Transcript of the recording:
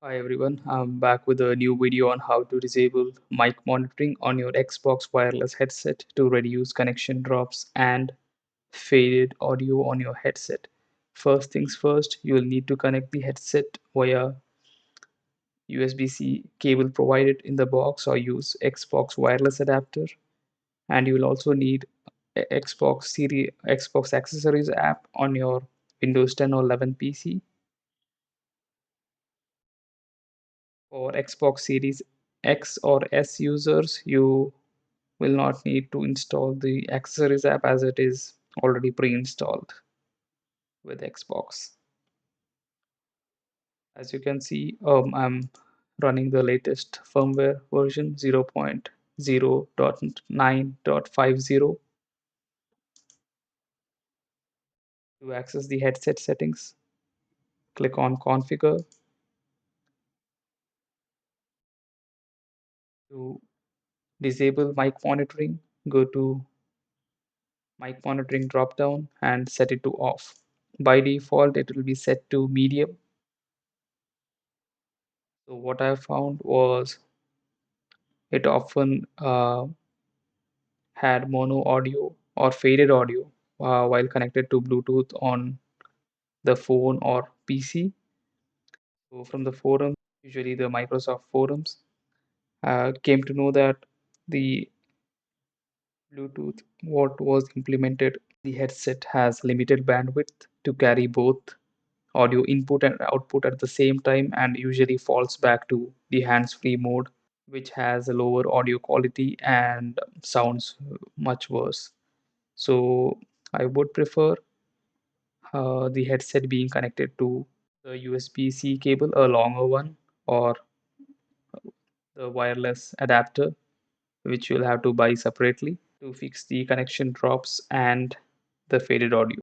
Hi everyone, I'm back with a new video on how to disable mic monitoring on your Xbox wireless headset to reduce connection drops and faded audio on your headset. First things first, you'll need to connect the headset via USB-C cable provided in the box or use Xbox wireless adapter. And you will also need Xbox Accessories app on your Windows 10 or 11 PC. For Xbox Series X or S users, you will not need to install the Accessories app as it is already pre-installed with Xbox. As you can see, I'm running the latest firmware version 0.0.9.50. To access the headset settings, click on Configure. To disable mic monitoring, go to mic monitoring dropdown and set it to off. By default, it will be set to medium. So what I found was it often had mono audio or faded audio while connected to Bluetooth on the phone or PC. So from the forum, usually the Microsoft forums, came to know that the Bluetooth what was implemented, the headset has limited bandwidth to carry both audio input and output at the same time and usually falls back to the hands-free mode, which has a lower audio quality and sounds much worse. So I would prefer the headset being connected to the USB-C cable, a longer one, or the wireless adapter, which you'll have to buy separately to fix the connection drops and the faded audio.